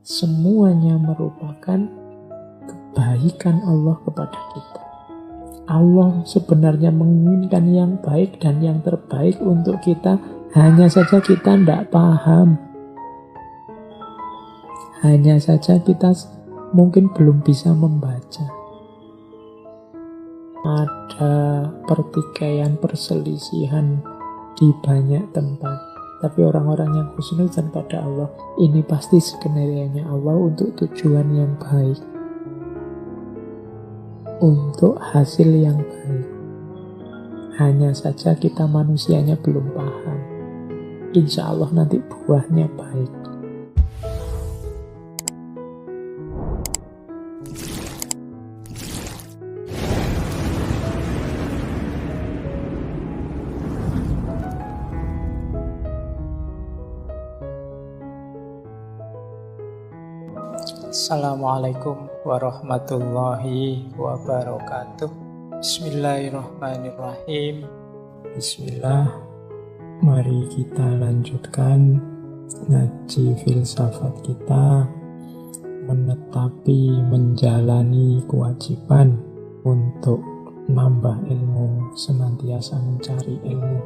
Semuanya merupakan kebaikan Allah kepada kita. Allah sebenarnya menginginkan yang baik dan yang terbaik untuk kita, hanya saja kita tidak paham. Hanya saja kita mungkin belum bisa membaca. Ada pertikaian, perselisihan di banyak tempat. Tapi orang-orang yang husnudzan pada Allah, ini pasti skenarionya Allah untuk tujuan yang baik, untuk hasil yang baik. Hanya saja kita manusianya belum paham. Insya Allah nanti buahnya baik. Assalamualaikum warahmatullahi wabarakatuh. Bismillahirrahmanirrahim. Bismillah. Mari kita lanjutkan ngaji filsafat kita, menetapi, menjalani kewajiban untuk nambah ilmu, senantiasa mencari ilmu.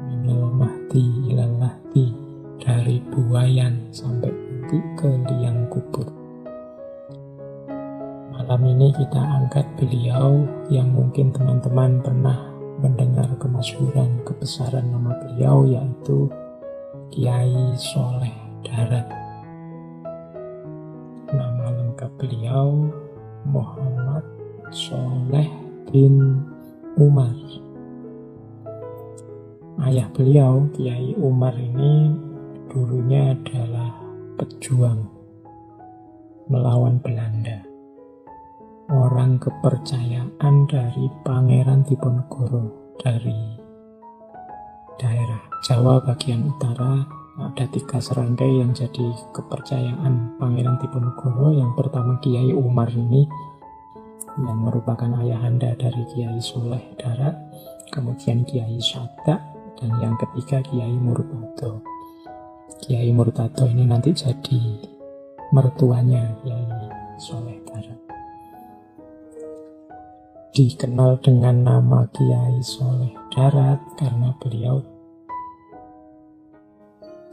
Minal mahdi ilal lahdi, dari buayan sampai nanti ke liang kubur. Malam ini kita angkat beliau yang mungkin teman-teman pernah mendengar kemasyhuran, kebesaran nama beliau, yaitu Kiai Soleh Darat. Nama lengkap beliau Muhammad Soleh bin Umar. Ayah beliau, Kiai Umar ini dulunya adalah pejuang melawan Belanda. Orang kepercayaan dari Pangeran Diponegoro dari daerah Jawa bagian utara. Ada 3 serangkai yang jadi kepercayaan Pangeran Diponegoro. Yang pertama Kiai Umar ini, yang merupakan ayahanda dari Kiai Soleh Darat, kemudian Kiai Sadak, dan yang ketiga Kiai Murtado. Kiai Murtado ini nanti jadi mertuanya Kiai Soleh Darat. Dikenal dengan nama Kiai Soleh Darat karena beliau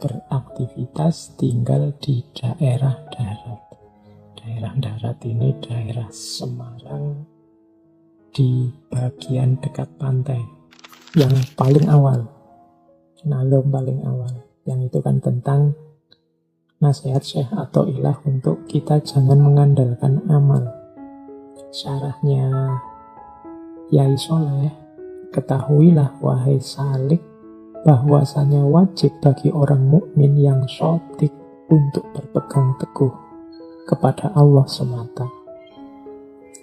beraktivitas tinggal di daerah darat. Daerah darat ini daerah Semarang, di bagian dekat pantai yang paling awal, Nalom paling awal, yang itu kan tentang nasihat Syekh Athaillah untuk kita jangan mengandalkan amal. Syarahnya Kiai Soleh, ketahuilah wahai salik, bahwasanya wajib bagi orang mukmin yang shadiq untuk berpegang teguh kepada Allah semata.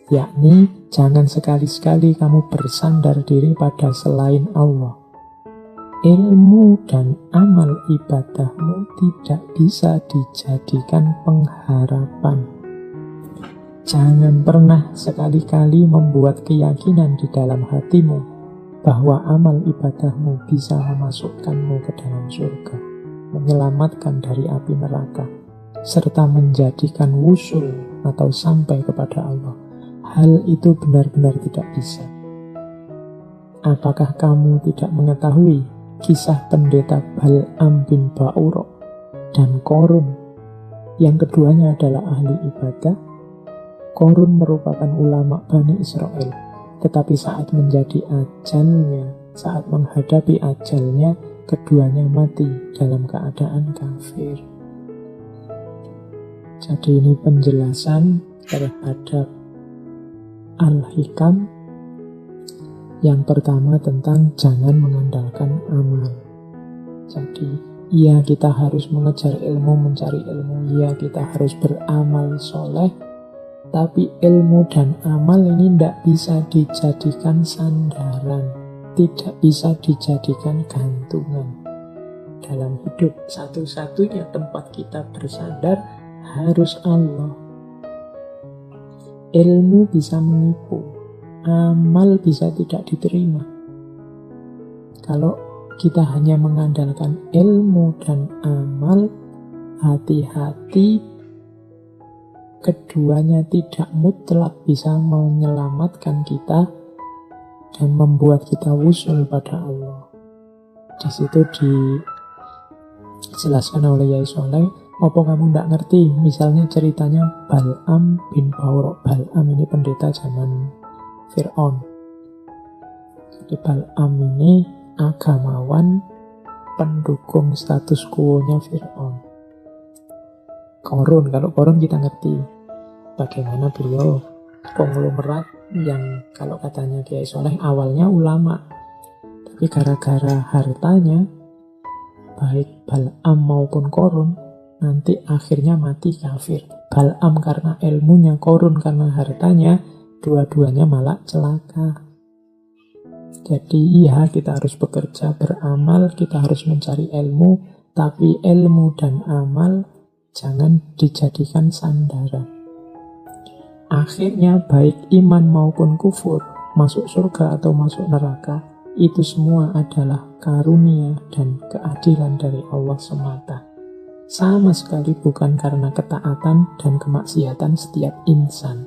Yakni jangan sekali-sekali kamu bersandar diri pada selain Allah. Ilmu dan amal ibadahmu tidak bisa dijadikan pengharapan. Jangan pernah sekali-kali membuat keyakinan di dalam hatimu bahwa amal ibadahmu bisa memasukkanmu ke dalam surga, menyelamatkan dari api neraka, serta menjadikan wusul atau sampai kepada Allah. Hal itu benar-benar tidak bisa. Apakah kamu tidak mengetahui kisah pendeta Bal'am bin Ba'urah dan Qorun? Yang keduanya adalah ahli ibadah. Qorun merupakan ulama Bani Israel, tetapi saat menjadi ajalnya, saat menghadapi ajalnya, keduanya mati dalam keadaan kafir. Jadi ini penjelasan terhadap Al-Hikam. Yang pertama tentang jangan mengandalkan amal. Jadi, iya kita harus mengejar ilmu, mencari ilmu, iya kita harus beramal soleh, tapi ilmu dan amal ini tidak bisa dijadikan sandaran, tidak bisa dijadikan gantungan. Dalam hidup, satu-satunya tempat kita bersandar harus Allah. Ilmu bisa menipu, amal bisa tidak diterima. Kalau kita hanya mengandalkan ilmu dan amal, hati-hati keduanya tidak mutlak bisa menyelamatkan kita dan membuat kita wusul pada Allah. Di situ dijelaskan oleh Yai Soleh, apa kamu tidak ngerti? Misalnya ceritanya Bal'am bin Ba'urah. Bal'am ini pendeta zaman Fir'aun. Jadi Bal'am ini agamawan pendukung status quo-nya Fir'aun. Korun, kalau Korun kita ngerti bagaimana beliau konglomerat yang kalau katanya Kiai Soleh awalnya ulama, tapi gara-gara hartanya baik Bal'am maupun Korun nanti akhirnya mati kafir. Bal'am karena ilmunya, Korun karena hartanya, dua-duanya malah celaka. Jadi iya, kita harus bekerja, beramal, kita harus mencari ilmu, tapi ilmu dan amal jangan dijadikan sandaran. Akhirnya baik iman maupun kufur, masuk surga atau masuk neraka, itu semua adalah karunia dan keadilan dari Allah semata. Sama sekali bukan karena ketaatan dan kemaksiatan setiap insan.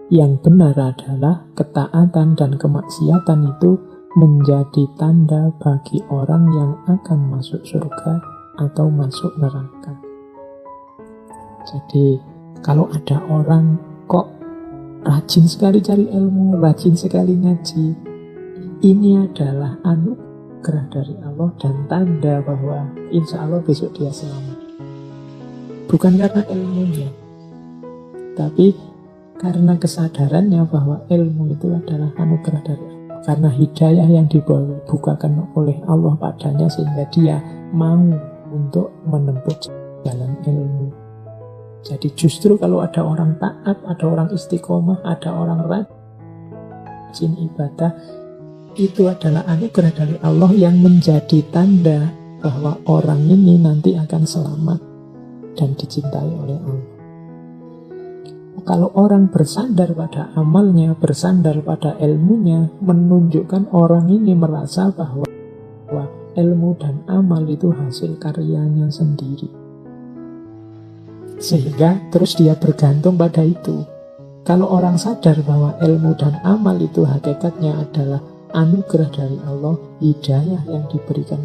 Yang benar adalah ketaatan dan kemaksiatan itu menjadi tanda bagi orang yang akan masuk surga atau masuk neraka. Jadi kalau ada orang kok rajin sekali cari ilmu, rajin sekali ngaji, ini adalah anugerah dari Allah dan tanda bahwa insya Allah besok dia selamat. Bukan karena ilmunya, tapi karena kesadarannya bahwa ilmu itu adalah anugerah dari Allah. Karena hidayah yang dibukakan oleh Allah padanya sehingga dia mau untuk menempuh jalan ilmu. Jadi justru kalau ada orang taat, ada orang istiqomah, ada orang rajin ibadah, itu adalah anugerah dari Allah yang menjadi tanda bahwa orang ini nanti akan selamat dan dicintai oleh Allah. Kalau orang bersandar pada amalnya, bersandar pada ilmunya, menunjukkan orang ini merasa bahwa ilmu dan amal itu hasil karyanya sendiri. Sehingga terus dia bergantung pada itu. Kalau orang sadar bahwa ilmu dan amal itu hakikatnya adalah anugerah dari Allah, hidayah yang diberikan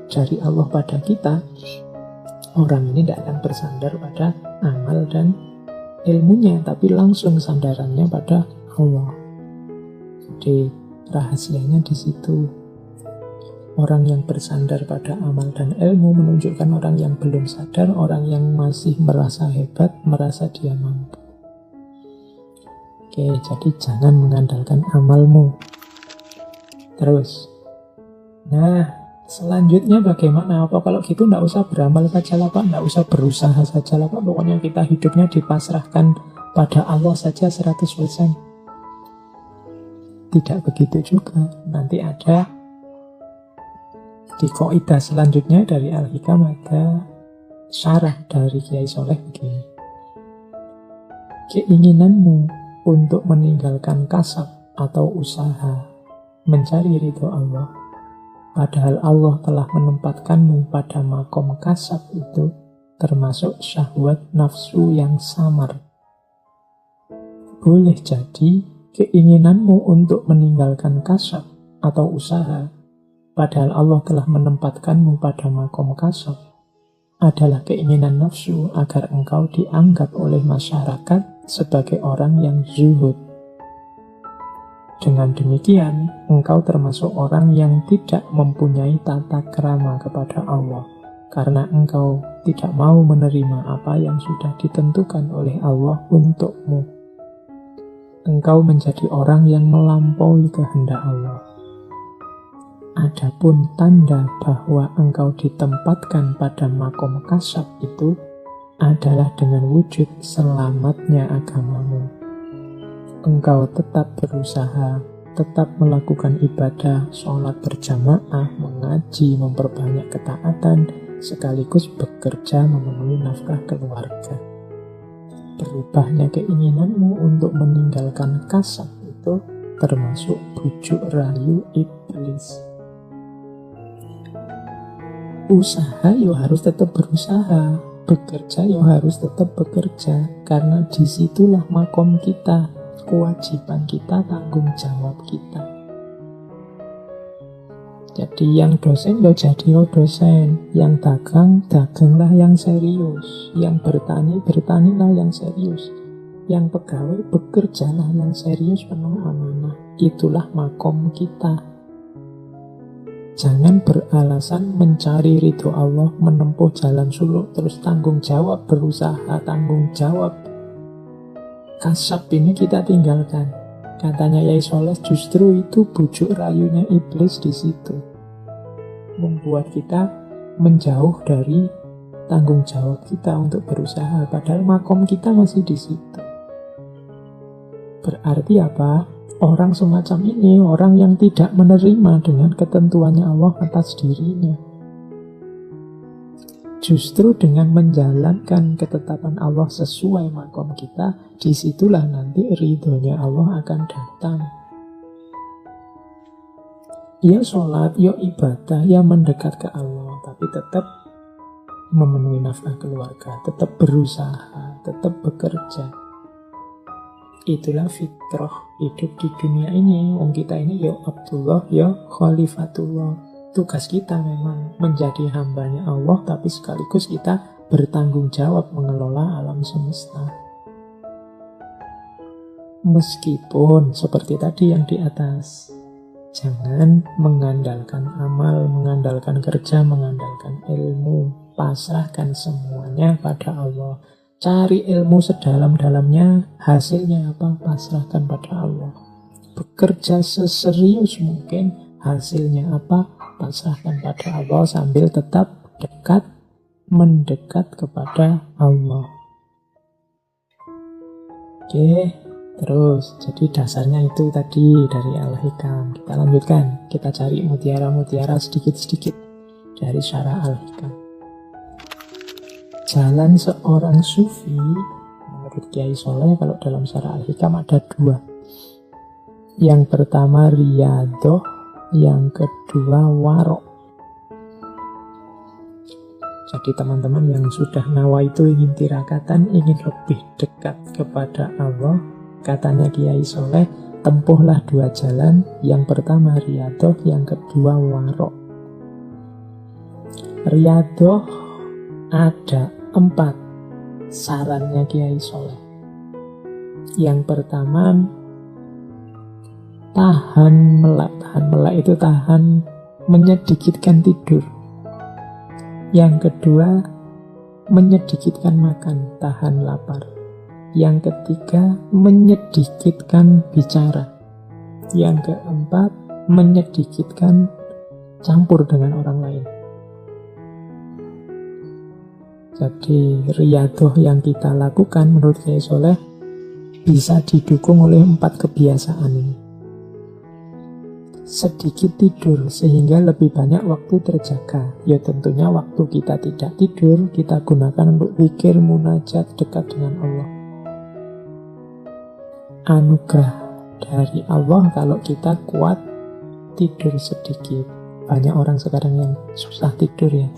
dari Allah pada kita, orang ini tidak akan bersandar pada amal dan ilmunya, tapi langsung sandarannya pada Allah. Jadi rahasianya di situ. Orang yang bersandar pada amal dan ilmu menunjukkan orang yang belum sadar, orang yang masih merasa hebat, merasa dia mampu. Oke, jadi jangan mengandalkan amalmu. Terus, nah selanjutnya bagaimana? Apa kalau gitu tidak usah beramal saja lah Pak, tidak usah berusaha saja lah Pak, pokoknya kita hidupnya dipasrahkan pada Allah saja 100%. Tidak begitu juga. Nanti ada di kaidah selanjutnya dari Al-Hikam ada syarah dari Kiai Soleh begini. Keinginanmu untuk meninggalkan kasab atau usaha mencari ridho Allah, padahal Allah telah menempatkanmu pada makom kasab itu, termasuk syahwat nafsu yang samar. Boleh jadi keinginanmu untuk meninggalkan kasab atau usaha, padahal Allah telah menempatkanmu pada makom kasab, adalah keinginan nafsu agar engkau dianggap oleh masyarakat sebagai orang yang zuhud. Dengan demikian, engkau termasuk orang yang tidak mempunyai tata krama kepada Allah, karena engkau tidak mau menerima apa yang sudah ditentukan oleh Allah untukmu. Engkau menjadi orang yang melampaui kehendak Allah. Adapun tanda bahwa engkau ditempatkan pada makom kasab itu adalah dengan wujud selamatnya agamamu. Engkau tetap berusaha, tetap melakukan ibadah, sholat berjamaah, mengaji, memperbanyak ketaatan, sekaligus bekerja memenuhi nafkah keluarga. Berubahnya keinginanmu untuk meninggalkan kasab itu termasuk bujuk rayu iblis. Usaha harus tetap berusaha, bekerja ya harus tetap bekerja, karena disitulah makom kita, kewajiban kita, tanggung jawab kita. Jadi yang dosen ya jadi dosen, yang dagang, daganglah yang serius, yang bertani, bertanilah yang serius, yang pegawai, bekerjalah yang serius penuh amanah. Itulah makom kita. Jangan beralasan mencari ridho Allah, menempuh jalan suluk, terus tanggung jawab, berusaha, tanggung jawab. Kasab ini kita tinggalkan. Katanya Yai Soleh, justru itu bujuk rayunya iblis di situ. Membuat kita menjauh dari tanggung jawab kita untuk berusaha, padahal makom kita masih di situ. Berarti apa? Orang semacam ini, orang yang tidak menerima dengan ketentuannya Allah atas dirinya. Justru dengan menjalankan ketetapan Allah sesuai makom kita, disitulah nanti ridhonya Allah akan datang. Ya sholat, ya ibadah, ya mendekat ke Allah, tapi tetap memenuhi nafkah keluarga, tetap berusaha, tetap bekerja. Itulah fitrah hidup di dunia ini. Kita ini ya Abdullah, ya Khalifatullah. Tugas kita memang menjadi hambanya Allah, tapi sekaligus kita bertanggung jawab mengelola alam semesta. Meskipun seperti tadi yang di atas, jangan mengandalkan amal, mengandalkan kerja, mengandalkan ilmu. Pasrahkan semuanya pada Allah. Cari ilmu sedalam-dalamnya, hasilnya apa? Pasrahkan pada Allah. Bekerja seserius mungkin, hasilnya apa? Pasrahkan pada Allah sambil tetap dekat, mendekat kepada Allah. Oke, terus jadi dasarnya itu tadi dari Al-Hikam. Kita lanjutkan, kita cari mutiara-mutiara sedikit-sedikit dari syarah Al-Hikam. Jalan seorang sufi menurut Kiai Soleh kalau dalam syarah Al-Hikam ada dua. Yang pertama riyadhah, yang kedua warok. Jadi teman-teman yang sudah nawa itu ingin tirakatan, ingin lebih dekat kepada Allah, katanya Kiai Soleh, tempuhlah dua jalan. Yang pertama riyadhah, yang kedua warok. Riyadhah ada 4 sarannya Kiai Soleh. Yang pertama, tahan melek. Tahan melek itu tahan menyedikitkan tidur. Yang kedua, menyedikitkan makan, tahan lapar. Yang ketiga, menyedikitkan bicara. Yang keempat, menyedikitkan campur dengan orang lain. Jadi riyadhah yang kita lakukan menurut Kiai Soleh bisa didukung oleh 4 kebiasaan ini. Sedikit tidur sehingga lebih banyak waktu terjaga. Ya tentunya waktu kita tidak tidur kita gunakan untuk zikir, munajat, dekat dengan Allah. Anugerah dari Allah kalau kita kuat tidur sedikit. Banyak orang sekarang yang susah tidur ya.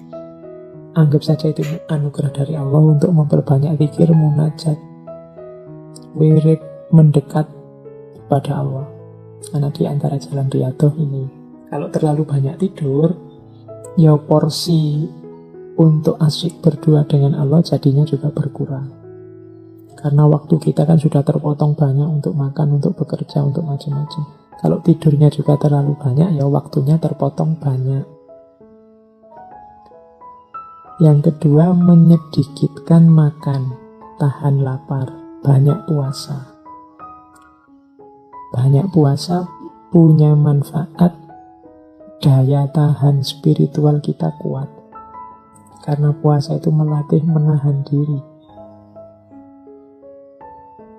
Anggap saja itu anugerah dari Allah untuk memperbanyak zikir, munajat, wirid, mendekat kepada Allah. Karena di antara jalan riyadhah ini, kalau terlalu banyak tidur, ya porsi untuk asyik berdua dengan Allah jadinya juga berkurang. Karena waktu kita kan sudah terpotong banyak untuk makan, untuk bekerja, untuk macam-macam. Kalau tidurnya juga terlalu banyak, ya waktunya terpotong banyak. Yang kedua, menyedikitkan makan, tahan lapar, banyak puasa. Banyak puasa punya manfaat, daya tahan spiritual kita kuat. Karena puasa itu melatih menahan diri.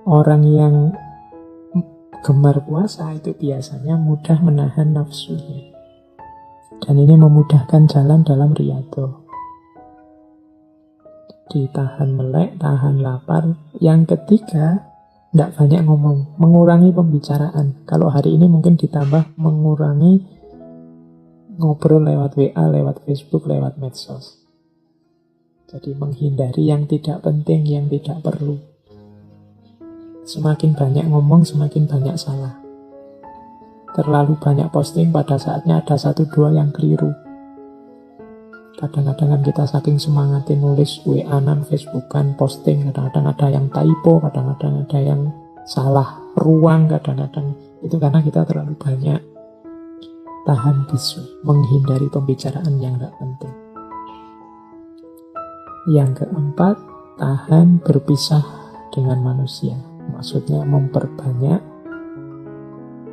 Orang yang gemar puasa itu biasanya mudah menahan nafsunya. Dan ini memudahkan jalan dalam riyadhah. Ditahan melek, tahan lapar. Yang ketiga, tidak banyak ngomong, mengurangi pembicaraan. Kalau hari ini mungkin ditambah mengurangi ngobrol lewat WA, lewat Facebook, lewat medsos. Jadi menghindari yang tidak penting, yang tidak perlu. Semakin banyak ngomong, semakin banyak salah. Terlalu banyak posting, pada saatnya ada 1-2 yang keliru. Kadang-kadang kan kita saking semangatin nulis WA-an, Facebookan, posting, kadang-kadang ada yang typo, kadang-kadang ada yang salah ruang, kadang-kadang itu karena kita terlalu banyak tahan bisu, menghindari pembicaraan yang tidak penting. Yang keempat, tahan berpisah dengan manusia. Maksudnya memperbanyak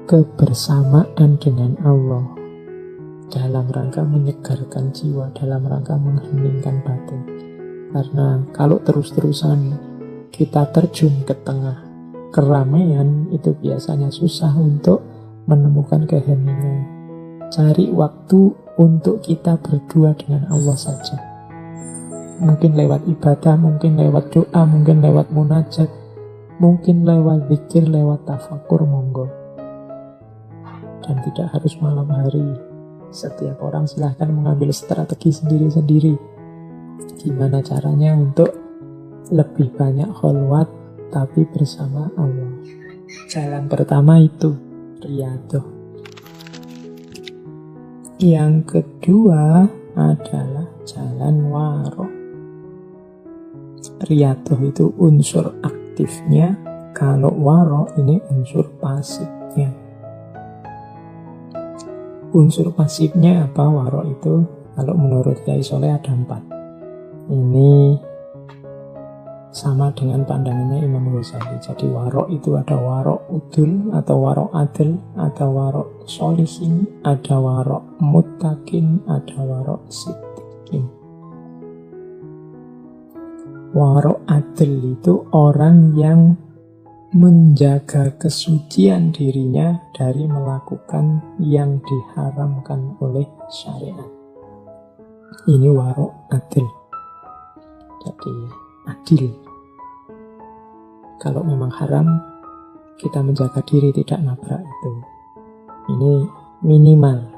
kebersamaan dengan Allah dalam rangka menyegarkan jiwa, dalam rangka mengheningkan batin. Karena kalau terus-terusan kita terjun ke tengah keramaian, itu biasanya susah untuk menemukan keheningan. Cari waktu untuk kita berdua dengan Allah saja. Mungkin lewat ibadah, mungkin lewat doa, mungkin lewat munajat, mungkin lewat zikir, lewat tafakur, monggo. Dan tidak harus malam hari. Setiap orang silahkan mengambil strategi sendiri-sendiri. Gimana caranya untuk lebih banyak kholwat tapi bersama Allah. Jalan pertama itu riyadhah. Yang kedua adalah jalan waro. Riyadhah itu unsur aktifnya, kalau waro ini unsur pasifnya. Unsur pasifnya apa waro itu? Kalau menurut Kiai Soleh ada 4. Ini sama dengan pandangannya Imam Ghazali. Jadi waro itu ada waro udul, atau waro adil, ada waro solihin, ada waro muttaqin, ada waro siddiqin. Waro adil itu orang yang menjaga kesucian dirinya dari melakukan yang diharamkan oleh syariat. Ini waro adil. Jadi adil. Kalau memang haram, kita menjaga diri tidak nabrak itu. Ini minimal.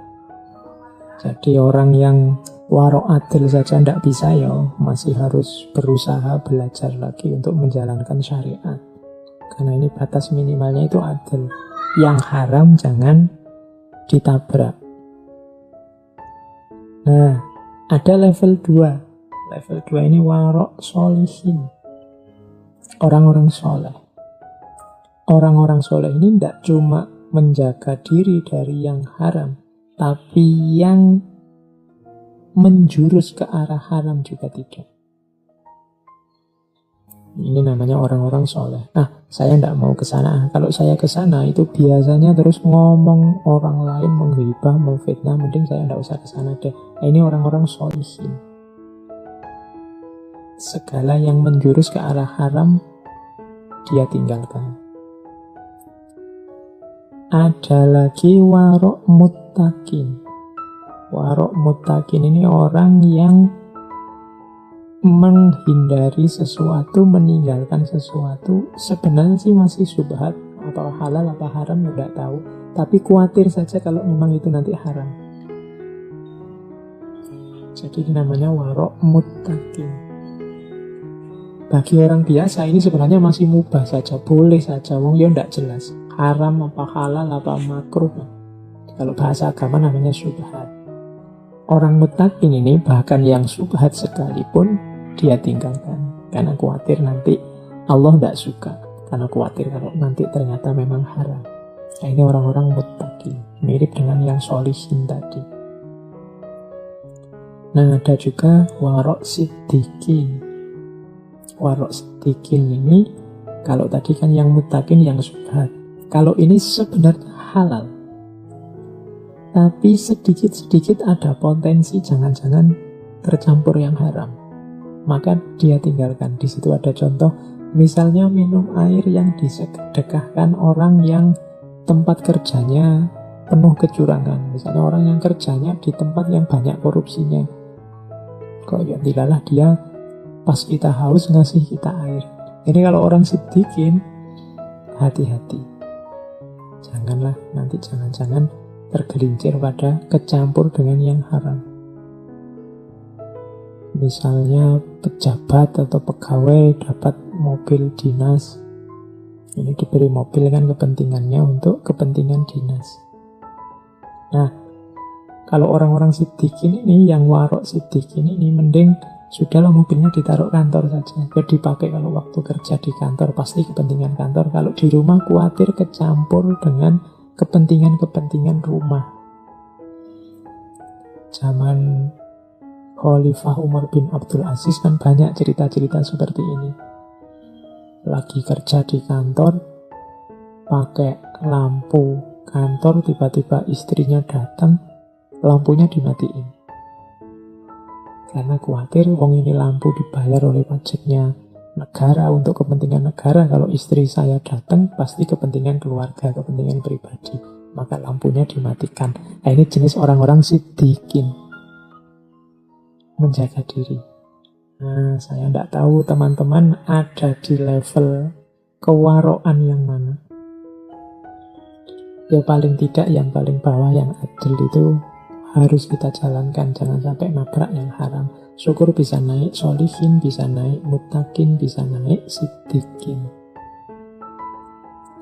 Jadi orang yang waro adil saja tidak bisa, ya masih harus berusaha belajar lagi untuk menjalankan syariat. Karena ini batas minimalnya itu adil. Yang haram jangan ditabrak. Nah, ada level 2. Level 2 ini waro solihin. Orang-orang soleh. Orang-orang soleh ini tidak cuma menjaga diri dari yang haram, tapi yang menjurus ke arah haram juga tidak. Ini namanya orang-orang soleh. Saya tidak mau ke sana. Kalau saya ke sana itu biasanya terus ngomong orang lain, menghibah, memfitnah. Mending saya tidak usah ke sana deh. Ini orang-orang solihin. Segala yang menjurus ke arah haram dia tinggalkan. Ada lagi warok muttaqin. Warok muttaqin ini orang yang menghindari sesuatu, meninggalkan sesuatu. Sebenarnya sih masih syubhat, atau halal apa haram tidak tahu, tapi khawatir saja kalau memang itu nanti haram. Jadi namanya warok muttaqin. Bagi orang biasa ini sebenarnya masih mubah saja, boleh saja, wong ya tidak jelas haram apa halal apa makruh. Kalau bahasa agama namanya syubhat. Orang muttaqin ini bahkan yang syubhat sekalipun dia tinggalkan, karena khawatir nanti Allah tidak suka, karena khawatir kalau nanti ternyata memang haram. Nah, ini orang-orang muttaqin, mirip dengan yang sholihin tadi. Nah, ada juga warok siddiqin. Warok siddiqin ini, kalau tadi kan yang muttaqin yang syubhat, kalau ini sebenarnya halal, tapi sedikit-sedikit ada potensi jangan-jangan tercampur yang haram, maka dia tinggalkan. Di situ ada contoh, misalnya minum air yang disedekahkan orang yang tempat kerjanya penuh kecurangan. Misalnya orang yang kerjanya di tempat yang banyak korupsinya. Kok ya tidaklah dia pas kita haus ngasih kita air. Ini kalau orang siddiqin, hati-hati. Janganlah nanti jangan-jangan tergelincir pada kecampur dengan yang haram. Misalnya pejabat atau pegawai dapat mobil dinas. Ini diberi mobil kan kepentingannya untuk kepentingan dinas. Nah, kalau orang-orang siddiqin ini, yang warok siddiqin ini, mending sudahlah mobilnya ditaruh kantor saja. Biar dipakai kalau waktu kerja di kantor, pasti kepentingan kantor. Kalau di rumah khawatir kecampur dengan kepentingan-kepentingan rumah. Zaman Khalifah Umar bin Abdul Aziz kan banyak cerita-cerita seperti ini. Lagi kerja di kantor, pakai lampu kantor, tiba-tiba istrinya datang, lampunya dimatiin. Karena khawatir, wong ini lampu dibayar oleh pajaknya negara, untuk kepentingan negara. Kalau istri saya datang, pasti kepentingan keluarga, kepentingan pribadi. Maka lampunya dimatikan. Nah, ini jenis orang-orang siddiqin, menjaga diri. Nah, saya tidak tahu teman-teman ada di level kewaroan yang mana. Ya paling tidak yang paling bawah, yang adil itu harus kita jalankan. Jangan sampai nabrak yang haram. Syukur bisa naik sholihin, bisa naik muttaqin, bisa naik siddiqin.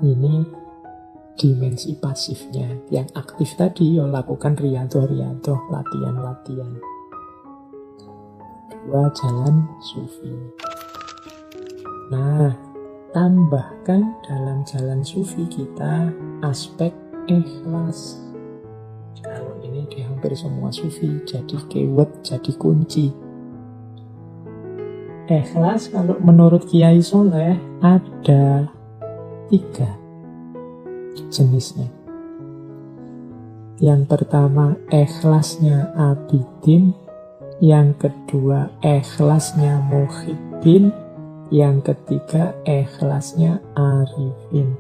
Ini dimensi pasifnya. Yang aktif tadi ya lakukan riyadhah, latihan-latihan. Dua, jalan sufi. Nah, tambahkan dalam jalan sufi kita aspek ikhlas. Kalau ini di hampir semua sufi jadi keyword, jadi kunci. Ikhlas kalau menurut Kiai Soleh ada 3 jenisnya. Yang pertama ikhlasnya abidin, yang kedua ikhlasnya muhibbin, yang ketiga ikhlasnya arifin.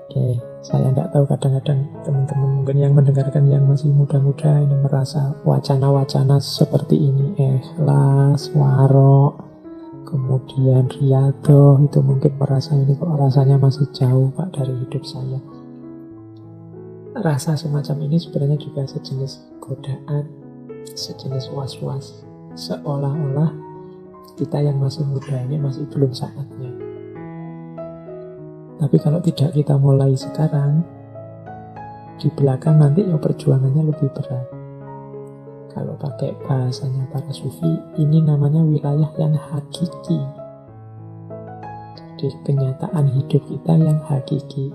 Oke, saya tidak tahu, kadang-kadang teman-teman mungkin yang mendengarkan yang masih muda-muda ini merasa wacana-wacana seperti ini, ikhlas, warok, kemudian riyadhah, itu mungkin merasa ini kok rasanya masih jauh Pak dari hidup saya. Rasa semacam ini sebenarnya juga sejenis godaan, sejenis was-was, seolah-olah kita yang masih muda ini masih belum saatnya. Tapi kalau tidak kita mulai sekarang, di belakang nanti ya perjuangannya lebih berat. Kalau pakai bahasanya para sufi, ini namanya wilayah yang hakiki. Jadi kenyataan hidup kita yang hakiki.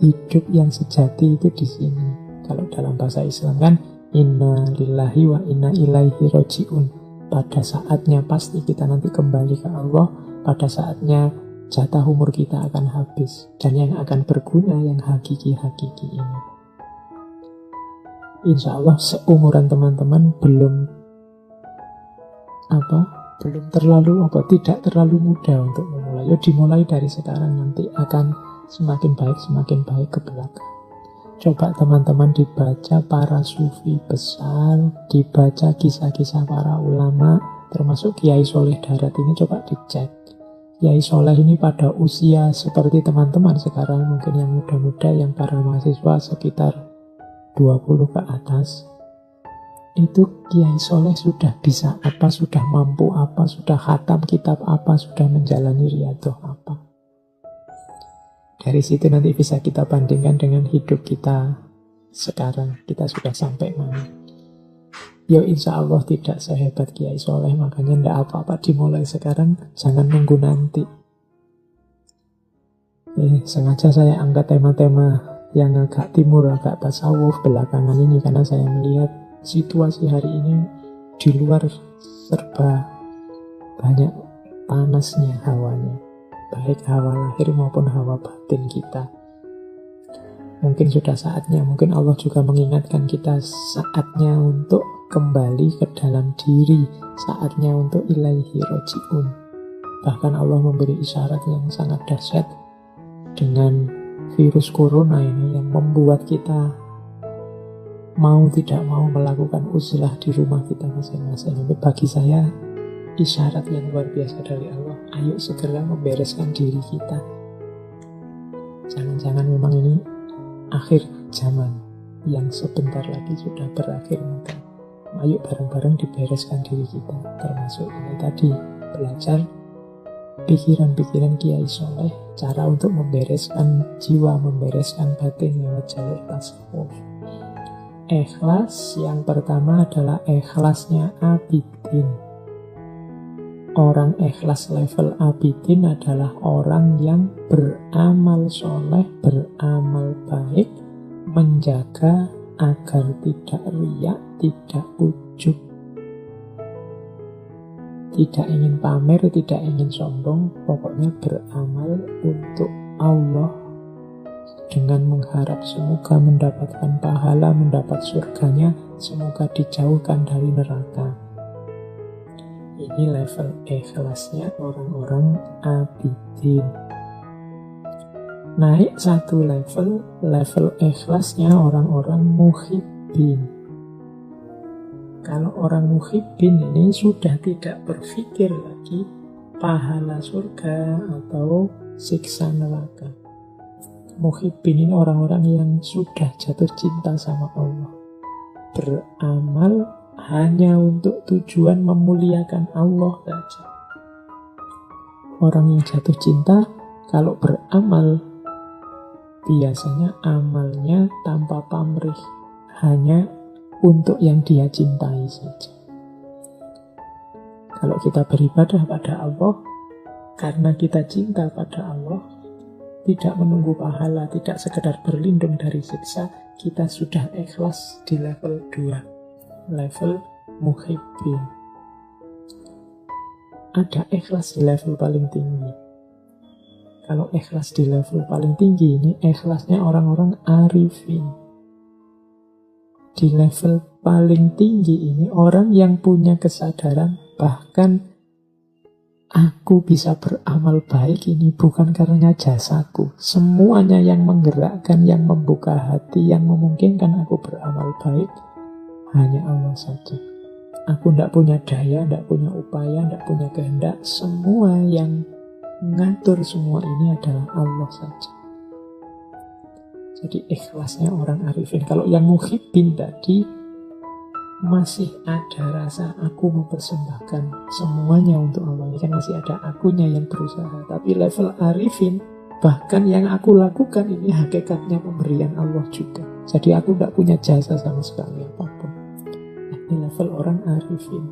Hidup yang sejati itu di sini. Kalau dalam bahasa Islam kan, inna lillahi wa inna ilaihi roji'un. Pada saatnya pasti kita nanti kembali ke Allah. Pada saatnya jatah umur kita akan habis. Dan yang akan berguna yang hakiki-hakiki ini. Insya Allah seumuran teman-teman tidak terlalu mudah untuk memulai. Ya dimulai dari sekarang, nanti akan semakin baik ke belakang. Coba teman-teman dibaca para sufi besar, dibaca kisah-kisah para ulama, termasuk Kiai Soleh Darat ini, coba dicek. Kiai Soleh ini pada usia seperti teman-teman sekarang, mungkin yang muda-muda, yang para mahasiswa sekitar 20 ke atas, itu Kiai Soleh sudah bisa apa, sudah mampu apa, sudah khatam kitab apa, sudah menjalani riyadhah apa. Dari situ nanti bisa kita bandingkan dengan hidup kita sekarang. Kita sudah sampai mana. Ya insya Allah tidak sehebat Kiai Soleh. Makanya tidak apa-apa dimulai sekarang. Jangan nunggu nanti. Sengaja saya angkat tema-tema yang agak timur, agak tasawuf belakangan ini. Karena saya melihat situasi hari ini di luar serba banyak panasnya hawanya. Baik hawa lahir maupun hawa batin kita. Mungkin sudah saatnya, mungkin Allah juga mengingatkan kita, saatnya untuk kembali ke dalam diri, saatnya untuk ilaihi roji'un. Bahkan Allah memberi isyarat yang sangat dahsyat dengan virus corona ini yang membuat kita mau tidak mau melakukan uzlah di rumah kita masing-masing. Ini bagi saya isyarat yang luar biasa dari Allah. Ayo segera membereskan diri kita. Jangan-jangan memang ini akhir zaman yang sebentar lagi sudah berakhir. Ayo bareng-bareng dibereskan diri kita. Termasuk ini tadi, belajar pikiran-pikiran Kiai Soleh, cara untuk membereskan jiwa, membereskan batin lewat jalur tasawuf. Ikhlas yang pertama adalah ikhlasnya abidin. Orang ikhlas level abidin adalah orang yang beramal soleh, beramal baik, menjaga agar tidak riya, tidak ujub, tidak ingin pamer, tidak ingin sombong, pokoknya beramal untuk Allah dengan mengharap semoga mendapatkan pahala, mendapat surganya, semoga dijauhkan dari neraka. Ini level ikhlasnya orang-orang abidin. Naik satu level, level ikhlasnya orang-orang muhibbin. Kalau orang muhibbin ini sudah tidak berpikir lagi pahala surga atau siksa neraka. Muhibbin ini orang-orang yang sudah jatuh cinta sama Allah, beramal hanya untuk tujuan memuliakan Allah saja. Orang yang jatuh cinta kalau beramal biasanya amalnya tanpa pamrih, hanya untuk yang dia cintai saja. Kalau kita beribadah pada Allah karena kita cinta pada Allah, tidak menunggu pahala, tidak sekedar berlindung dari siksa, kita sudah ikhlas di level 2, level muhibbin. Ada ikhlas di level paling tinggi. Kalau ikhlas di level paling tinggi ini ikhlasnya orang-orang arifin. Di level paling tinggi ini orang yang punya kesadaran bahkan aku bisa beramal baik ini bukan karena jasaku. Semuanya yang menggerakkan, yang membuka hati, yang memungkinkan aku beramal baik hanya Allah saja. Aku tidak punya daya, tidak punya upaya, tidak punya kehendak. Semua yang mengatur semua ini adalah Allah saja. Jadi ikhlasnya orang arifin. Kalau yang muhibbin tadi masih ada rasa aku mempersembahkan semuanya untuk Allah. Ini kan masih ada akunya yang berusaha. Tapi level arifin, bahkan yang aku lakukan ini hakikatnya pemberian Allah juga. Jadi aku tidak punya jasa sama sekali apapun. Ini level orang arifin,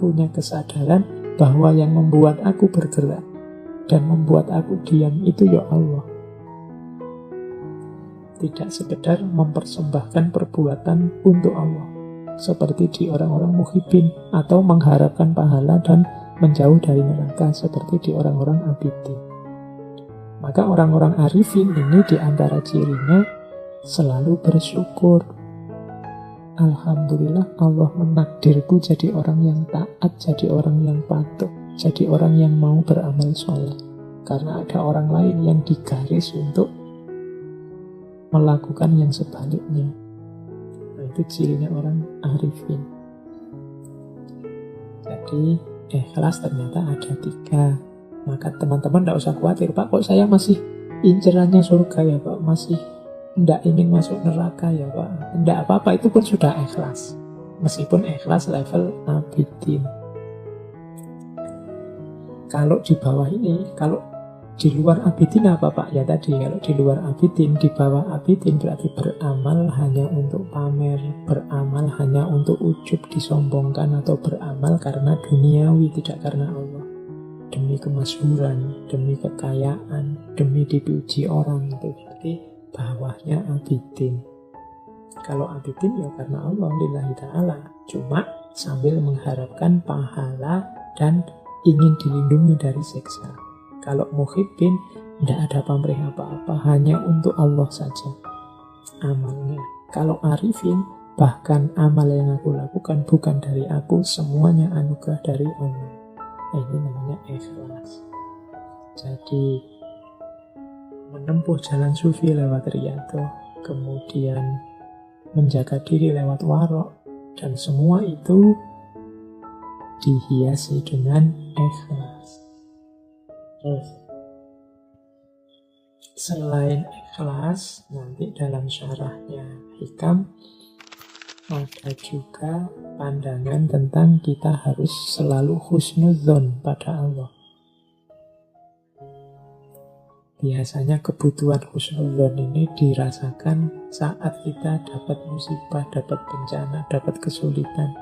punya kesadaran bahwa yang membuat aku bergerak dan membuat aku diam itu ya Allah. Tidak sekedar mempersembahkan perbuatan untuk Allah seperti di orang-orang muhibbin, atau mengharapkan pahala dan menjauh dari neraka seperti di orang-orang abidin. Maka orang-orang arifin ini di antara cirinya selalu bersyukur. Alhamdulillah Allah menakdirku jadi orang yang taat, jadi orang yang patuh, jadi orang yang mau beramal soleh. Karena ada orang lain yang digaris untuk melakukan yang sebaliknya. Nah, itu cirinya orang arifin. Jadi ikhlas ternyata ada 3. Maka teman-teman tidak usah khawatir, Pak, kok saya masih incerannya surga ya Pak, masih tidak ingin masuk neraka ya Pak. Tidak apa-apa, itu pun sudah ikhlas. Meskipun ikhlas level abidin. Kalau di bawah ini, kalau di luar abidin apa Pak? Ya tadi, kalau di luar abidin, di bawah abidin berarti beramal hanya untuk pamer, beramal hanya untuk ujub, disombongkan, atau beramal karena duniawi, tidak karena Allah. Demi kemasyhuran, demi kekayaan, demi dipuji orang, itu berarti bawahnya abidin. Kalau abidin ya karena Allah, lillahi ta'ala, cuma sambil mengharapkan pahala dan ingin dilindungi dari siksa. Kalau muhibbin, tidak ada pamrih apa-apa, hanya untuk Allah saja amalnya. Kalau arifin, bahkan amal yang aku lakukan bukan dari aku, semuanya anugerah dari Allah. Ini namanya ikhlas. Jadi menempuh jalan sufi lewat riyadhah, kemudian menjaga diri lewat warok, dan semua itu dihiasi dengan ikhlas. Selain ikhlas, nanti dalam syarahnya Hikam Ada juga pandangan tentang kita harus selalu husnudzon pada Allah. Biasanya kebutuhan husnudzon ini dirasakan saat kita dapat musibah, dapat bencana, dapat kesulitan.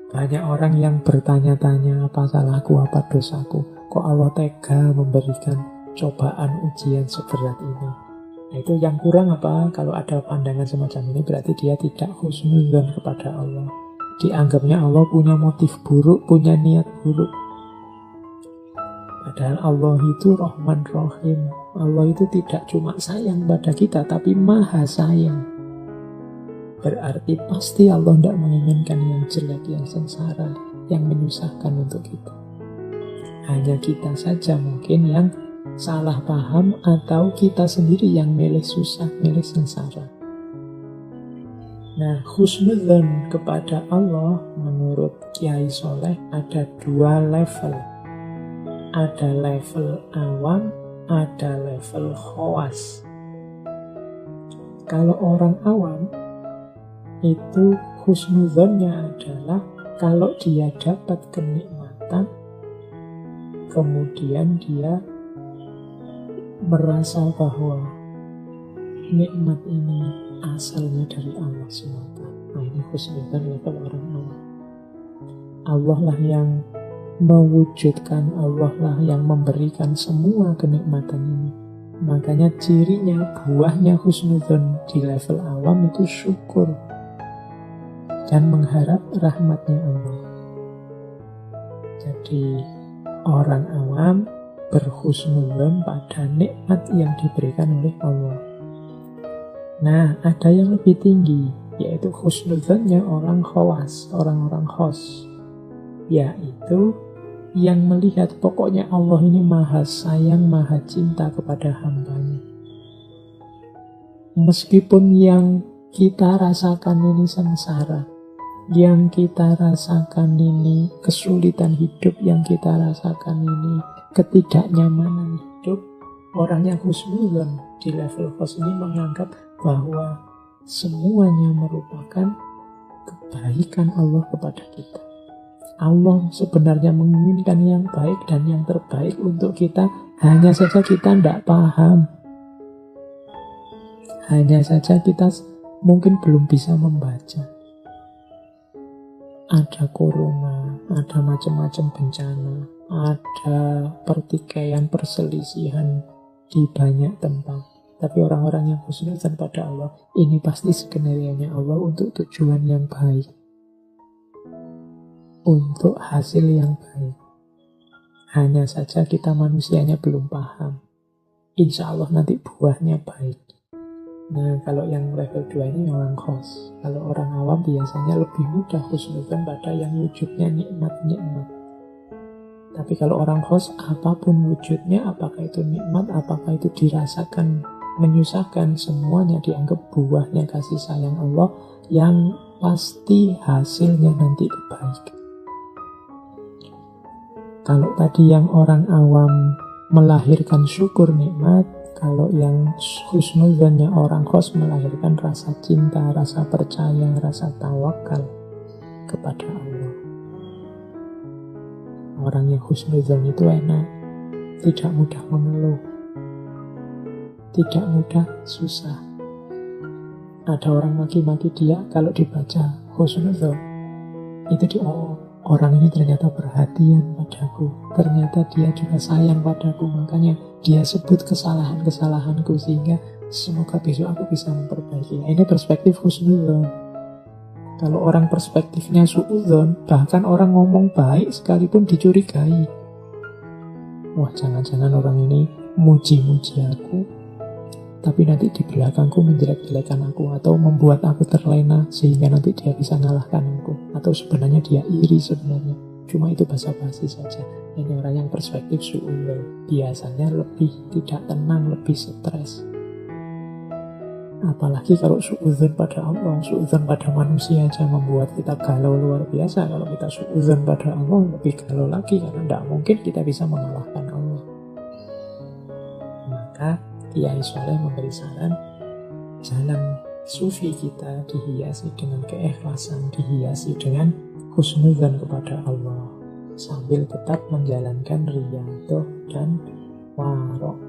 Banyak orang yang bertanya-tanya, apa salahku, apa dosaku, kok Allah tega memberikan cobaan ujian seberat ini. Nah, itu yang kurang apa? Kalau ada pandangan semacam ini berarti dia tidak husnudzon kepada Allah. Dianggapnya Allah punya motif buruk, punya niat buruk. Padahal Allah itu Rahman Rahim. Allah itu tidak cuma sayang pada kita, tapi maha sayang. Berarti pasti Allah tidak menginginkan yang jelek, yang sengsara, yang menyusahkan untuk kita. Hanya kita saja mungkin yang salah paham atau kita sendiri yang milih susah, milih sengsara. Nah, husnudzon kepada Allah menurut Kiai Soleh ada 2 level. Ada level awam, ada level khawas. Kalau orang awam itu husnudzonnya adalah kalau dia dapat kenikmatan, kemudian dia merasa bahwa nikmat ini asalnya dari Allah SWT. Nah, ini husnudzon level orang awam. Allah lah yang mewujudkan, Allah lah yang memberikan semua kenikmatan ini. Makanya cirinya, buahnya husnudzon di level awam itu syukur dan mengharap rahmatnya Allah. Jadi orang awam berhusnudzon pada nikmat yang diberikan oleh Allah. Nah, ada yang lebih tinggi, yaitu husnudzonnya orang khawas, orang-orang khos, yaitu yang melihat pokoknya Allah ini maha sayang, maha cinta kepada hambanya. Meskipun yang kita rasakan ini sengsara, yang kita rasakan ini kesulitan hidup, yang kita rasakan ini ketidaknyamanan hidup, orang yang husnudzon di level khos ini menganggap bahwa semuanya merupakan kebaikan Allah kepada kita. Allah sebenarnya menginginkan yang baik dan yang terbaik untuk kita, hanya saja kita tidak paham. Hanya saja kita mungkin belum bisa membaca. Ada corona, ada macam-macam bencana, ada pertikaian, perselisihan di banyak tempat. Tapi orang-orang yang husnudzon pada Allah, ini pasti skenario-nya Allah untuk tujuan yang baik, untuk hasil yang baik. Hanya saja kita manusianya belum paham. Insya Allah nanti buahnya baik. Nah, kalau yang level 2 ini orang khos. Kalau orang awam biasanya lebih mudah husnudzon pada yang wujudnya nikmat-nikmat. Tapi kalau orang khos, apapun wujudnya, apakah itu nikmat, apakah itu dirasakan menyusahkan, semuanya dianggap buahnya kasih sayang Allah yang pasti hasilnya nanti kebaikan. Kalau tadi yang orang awam melahirkan syukur nikmat, kalau yang husnudzonnya orang khos melahirkan rasa cinta, rasa percaya, rasa tawakal kepada Allah. Orang yang husnudzon itu enak, tidak mudah mengeluh, tidak mudah susah. Ada orang maki-maki dia, kalau dibaca husnudzon, itu orang ini ternyata perhatian padaku, ternyata dia juga sayang padaku, makanya dia sebut kesalahan-kesalahanku sehingga semoga besok aku bisa memperbaiki. Nah, ini perspektif husnudzon. Kalau orang perspektifnya suudzon, bahkan orang ngomong baik sekalipun dicurigai. Wah, jangan-jangan orang ini muji-muji aku, tapi nanti di belakangku menjelek-jelekan aku, atau membuat aku terlena sehingga nanti dia bisa ngalahkan aku, atau sebenarnya dia iri sebenarnya, cuma itu basa-basi saja. Ini orang yang perspektif su'udzon, biasanya lebih tidak tenang, lebih stres. Apalagi kalau su'udzon pada Allah, su'udzon pada manusia aja membuat kita galau luar biasa. Kalau kita su'udzon pada Allah, lebih galau lagi, karena tidak mungkin kita bisa mengalahkan Allah. Maka Kiai Soleh memberi saran, jangan sufi kita dihiasi dengan keikhlasan, dihiasi dengan husnudzan kepada Allah, sambil tetap menjalankan riyadhah dan warok.